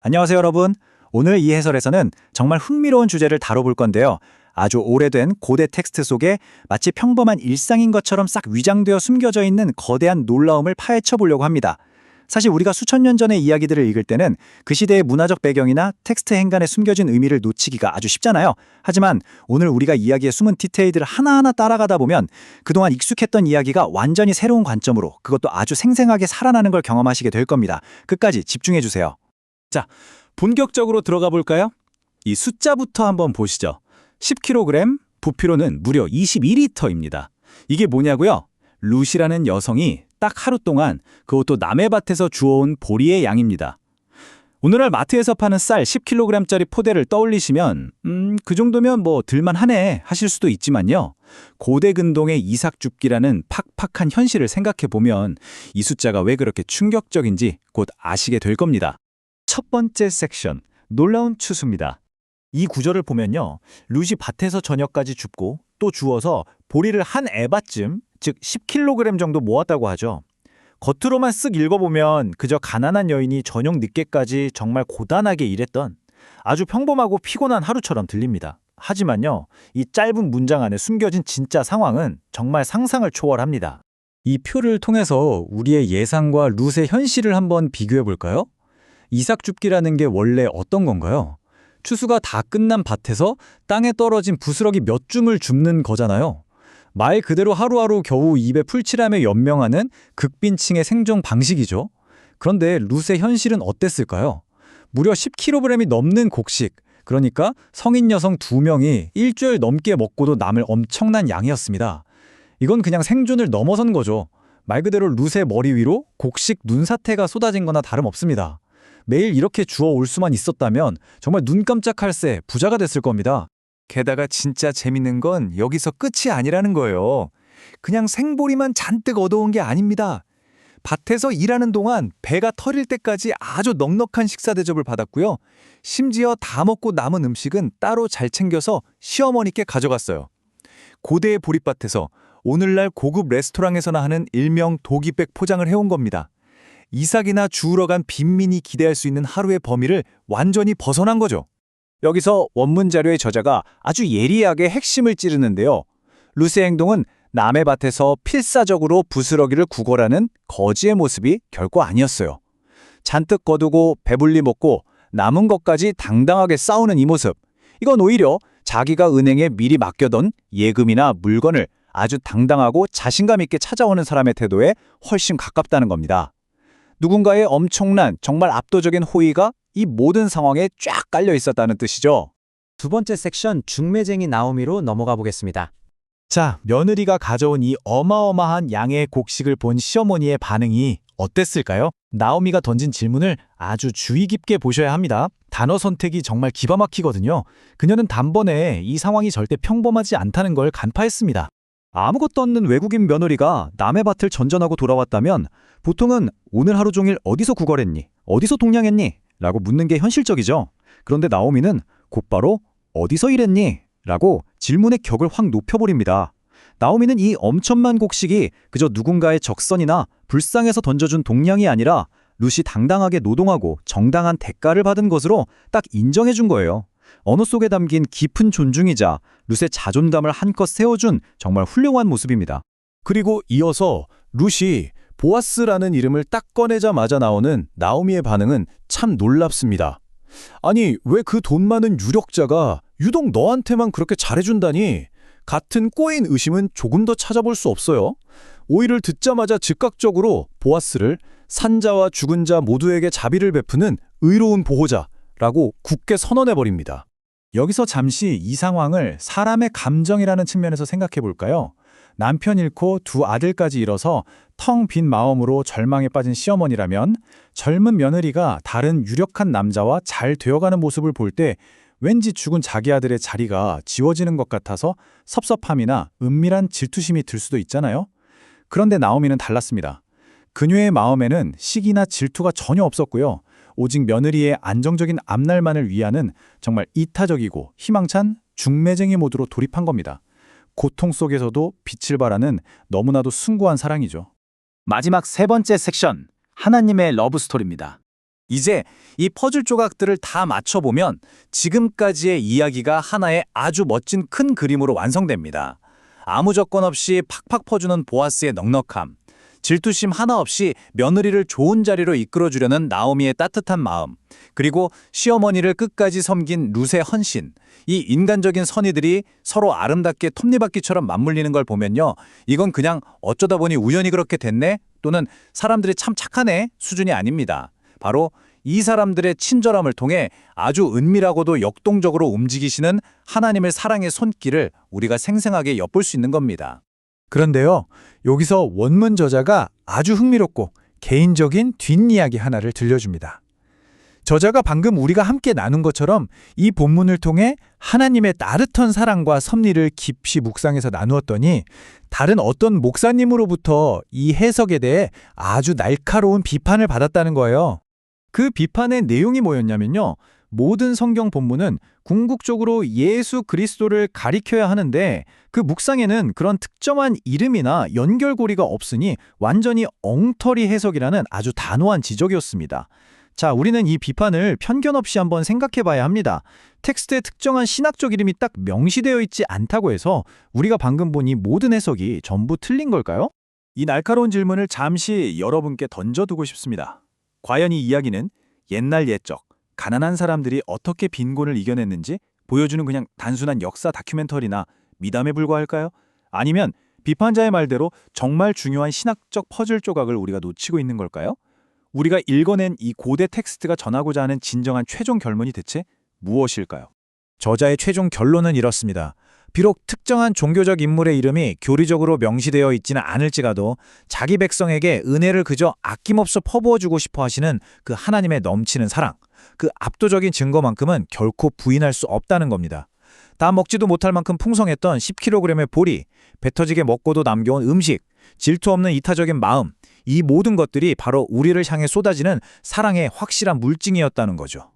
안녕하세요, 여러분. 오늘 이 해설에서는 정말 흥미로운 주제를 다뤄볼 건데요. 아주 오래된 고대 텍스트 속에 마치 평범한 일상인 것처럼 싹 위장되어 숨겨져 있는 거대한 놀라움을 파헤쳐 보려고 합니다. 사실 우리가 수천 년 전의 이야기들을 읽을 때는 그 시대의 문화적 배경이나 텍스트 행간에 숨겨진 의미를 놓치기가 아주 쉽잖아요. 하지만 오늘 우리가 이야기의 숨은 디테일들을 하나하나 따라가다 보면 그동안 익숙했던 이야기가 완전히 새로운 관점으로, 그것도 아주 생생하게 살아나는 걸 경험하시게 될 겁니다. 끝까지 집중해 주세요. 자, 본격적으로 들어가 볼까요? 이 숫자부터 한번 보시죠. 10kg, 부피로는 무려 22리터입니다. 이게 뭐냐고요? 룻이라는 여성이 딱 하루 동안, 그것도 남의 밭에서 주워온 보리의 양입니다. 오늘날 마트에서 파는 쌀 10kg짜리 포대를 떠올리시면 그 정도면 뭐 들만하네 하실 수도 있지만요. 고대 근동의 이삭줍기라는 팍팍한 현실을 생각해보면 이 숫자가 왜 그렇게 충격적인지 곧 아시게 될 겁니다. 첫 번째 섹션, 놀라운 추수입니다. 이 구절을 보면요, 룻이 밭에서 저녁까지 줍고 또 주워서 보리를 한 에바쯤, 즉 10kg 정도 모았다고 하죠. 겉으로만 쓱 읽어보면 그저 가난한 여인이 저녁 늦게까지 정말 고단하게 일했던 아주 평범하고 피곤한 하루처럼 들립니다. 하지만요, 이 짧은 문장 안에 숨겨진 진짜 상황은 정말 상상을 초월합니다. 이 표를 통해서 우리의 예상과 룻의 현실을 한번 비교해 볼까요? 이삭줍기라는 게 원래 어떤 건가요? 추수가 다 끝난 밭에서 땅에 떨어진 부스러기 몇 줌을 줍는 거잖아요. 말 그대로 하루하루 겨우 입에 풀칠하며 연명하는 극빈층의 생존 방식이죠. 그런데 룻의 현실은 어땠을까요? 무려 10kg이 넘는 곡식, 그러니까 성인 여성 2명이 일주일 넘게 먹고도 남을 엄청난 양이었습니다. 이건 그냥 생존을 넘어선 거죠. 말 그대로 룻의 머리 위로 곡식 눈사태가 쏟아진 거나 다름없습니다. 매일 이렇게 주워올 수만 있었다면 정말 눈 깜짝할 새 부자가 됐을 겁니다. 게다가 진짜 재밌는 건 여기서 끝이 아니라는 거예요. 그냥 생보리만 잔뜩 얻어온 게 아닙니다. 밭에서 일하는 동안 배가 터질 때까지 아주 넉넉한 식사 대접을 받았고요. 심지어 다 먹고 남은 음식은 따로 잘 챙겨서 시어머니께 가져갔어요. 고대의 보리밭에서 오늘날 고급 레스토랑에서나 하는 일명 도기백 포장을 해온 겁니다. 이삭이나 주우러 간 빈민이 기대할 수 있는 하루의 범위를 완전히 벗어난 거죠. 여기서 원문 자료의 저자가 아주 예리하게 핵심을 찌르는데요. 룻의 행동은 남의 밭에서 필사적으로 부스러기를 구걸하는 거지의 모습이 결코 아니었어요. 잔뜩 거두고 배불리 먹고 남은 것까지 당당하게 싸우는 이 모습, 이건 오히려 자기가 은행에 미리 맡겨둔 예금이나 물건을 아주 당당하고 자신감 있게 찾아오는 사람의 태도에 훨씬 가깝다는 겁니다. 누군가의 엄청난, 정말 압도적인 호의가 이 모든 상황에 쫙 깔려 있었다는 뜻이죠. 두 번째 섹션 중매쟁이 나오미로 넘어가 보겠습니다. 자, 며느리가 가져온 이 어마어마한 양의 곡식을 본 시어머니의 반응이 어땠을까요? 나오미가 던진 질문을 아주 주의 깊게 보셔야 합니다. 단어 선택이 정말 기가 막히거든요. 그녀는 단번에 이 상황이 절대 평범하지 않다는 걸 간파했습니다. 아무것도 없는 외국인 며느리가 남의 밭을 전전하고 돌아왔다면 보통은 오늘 하루 종일 어디서 구걸했니? 어디서 동냥했니? 라고 묻는 게 현실적이죠. 그런데 나오미는 곧바로 어디서 일했니? 라고 질문의 격을 확 높여버립니다. 나오미는 이 엄청난 곡식이 그저 누군가의 적선이나 불쌍해서 던져준 동냥이 아니라 룻이 당당하게 노동하고 정당한 대가를 받은 것으로 딱 인정해준 거예요. 언어 속에 담긴 깊은 존중이자 룻의 자존감을 한껏 세워준 정말 훌륭한 모습입니다. 그리고 이어서 룻이 보아스라는 이름을 딱 꺼내자마자 나오는 나오미의 반응은 참 놀랍습니다. 아니, 왜 그 돈 많은 유력자가 유독 너한테만 그렇게 잘해준다니? 같은 꼬인 의심은 조금 더 찾아볼 수 없어요. 오이를 듣자마자 즉각적으로 보아스를 산자와 죽은 자 모두에게 자비를 베푸는 의로운 보호자라고 굳게 선언해버립니다. 여기서 잠시 이 상황을 사람의 감정이라는 측면에서 생각해 볼까요? 남편 잃고 두 아들까지 잃어서 텅 빈 마음으로 절망에 빠진 시어머니라면 젊은 며느리가 다른 유력한 남자와 잘 되어가는 모습을 볼 때 왠지 죽은 자기 아들의 자리가 지워지는 것 같아서 섭섭함이나 은밀한 질투심이 들 수도 있잖아요. 그런데 나오미는 달랐습니다. 그녀의 마음에는 시기나 질투가 전혀 없었고요. 오직 며느리의 안정적인 앞날만을 위하는 정말 이타적이고 희망찬 중매쟁이 모드로 돌입한 겁니다. 고통 속에서도 빛을 발하는 너무나도 숭고한 사랑이죠. 마지막 세 번째 섹션, 하나님의 러브 스토리입니다. 이제 이 퍼즐 조각들을 다 맞춰보면 지금까지의 이야기가 하나의 아주 멋진 큰 그림으로 완성됩니다. 아무 조건 없이 팍팍 퍼주는 보아스의 넉넉함, 질투심 하나 없이 며느리를 좋은 자리로 이끌어주려는 나오미의 따뜻한 마음, 그리고 시어머니를 끝까지 섬긴 룻의 헌신, 이 인간적인 선의들이 서로 아름답게 톱니바퀴처럼 맞물리는 걸 보면요. 이건 그냥 어쩌다 보니 우연히 그렇게 됐네? 또는 사람들이 참 착하네? 수준이 아닙니다. 바로 이 사람들의 친절함을 통해 아주 은밀하고도 역동적으로 움직이시는 하나님의 사랑의 손길을 우리가 생생하게 엿볼 수 있는 겁니다. 그런데요, 여기서 원문 저자가 아주 흥미롭고 개인적인 뒷이야기 하나를 들려줍니다. 저자가 방금 우리가 함께 나눈 것처럼 이 본문을 통해 하나님의 따뜻한 사랑과 섭리를 깊이 묵상해서 나누었더니 다른 어떤 목사님으로부터 이 해석에 대해 아주 날카로운 비판을 받았다는 거예요. 그 비판의 내용이 뭐였냐면요. 모든 성경 본문은 궁극적으로 예수 그리스도를 가리켜야 하는데 그 묵상에는 그런 특정한 이름이나 연결고리가 없으니 완전히 엉터리 해석이라는 아주 단호한 지적이었습니다. 자, 우리는 이 비판을 편견 없이 한번 생각해 봐야 합니다. 텍스트에 특정한 신학적 이름이 딱 명시되어 있지 않다고 해서 우리가 방금 본 이 모든 해석이 전부 틀린 걸까요? 이 날카로운 질문을 잠시 여러분께 던져두고 싶습니다. 과연 이 이야기는 옛날 옛적 가난한 사람들이 어떻게 빈곤을 이겨냈는지 보여주는 그냥 단순한 역사 다큐멘터리나 미담에 불과할까요? 아니면 비판자의 말대로 정말 중요한 신학적 퍼즐 조각을 우리가 놓치고 있는 걸까요? 우리가 읽어낸 이 고대 텍스트가 전하고자 하는 진정한 최종 결론이 대체 무엇일까요? 저자의 최종 결론은 이렇습니다. 비록 특정한 종교적 인물의 이름이 교리적으로 명시되어 있지는 않을지라도 자기 백성에게 은혜를 그저 아낌없이 퍼부어주고 싶어 하시는 그 하나님의 넘치는 사랑, 그 압도적인 증거만큼은 결코 부인할 수 없다는 겁니다. 다 먹지도 못할 만큼 풍성했던 10kg의 보리, 배 터지게 먹고도 남겨온 음식, 질투 없는 이타적인 마음, 이 모든 것들이 바로 우리를 향해 쏟아지는 사랑의 확실한 물증이었다는 거죠.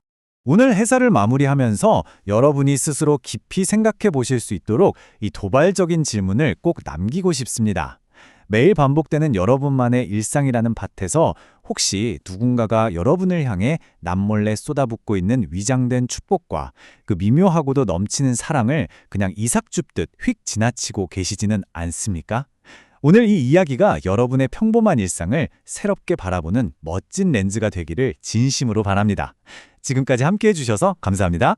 오늘 해설을 마무리하면서 여러분이 스스로 깊이 생각해 보실 수 있도록 이 도발적인 질문을 꼭 남기고 싶습니다. 매일 반복되는 여러분만의 일상이라는 밭에서 혹시 누군가가 여러분을 향해 남몰래 쏟아붓고 있는 위장된 축복과 그 미묘하고도 넘치는 사랑을 그냥 이삭 줍듯 휙 지나치고 계시지는 않습니까? 오늘 이 이야기가 여러분의 평범한 일상을 새롭게 바라보는 멋진 렌즈가 되기를 진심으로 바랍니다. 지금까지 함께해 주셔서 감사합니다.